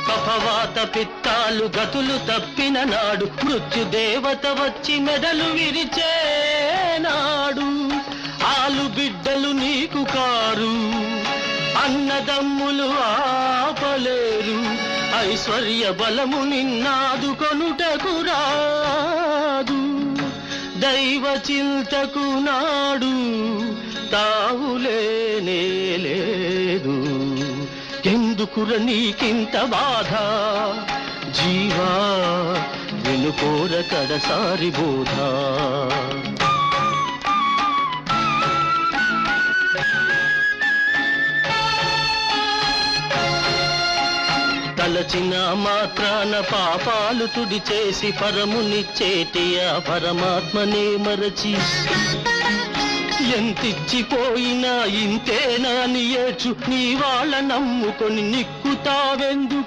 కఫవాత పిత్తాలు గతులు తప్పిన నాడు మృత్యుదేవత వచ్చి మెడలు విరిచేనాడు. ఆలు బిడ్డలు నీకు కారు, అన్నదమ్ములు ఆపలేరు, ఐశ్వర్య బలము నిన్నాదు కొనుటకు రాదు. దైవ చింతకు నాడు తావులేనే లేదు. ఎందుకుర నీకింత బాధ జీవా, వినుకోర కడసారి బోధ. తలచిన మాత్రాన పాపాలు తుడిచేసి పరమునిచ్చేటి ఆ పరమాత్మనే మరచి ఎంతిచ్చిపోయినా ఇంతేనా అని ఏడ్చు. నీ వాళ్ళ నమ్ముకొని నిక్కుతావెందుకు?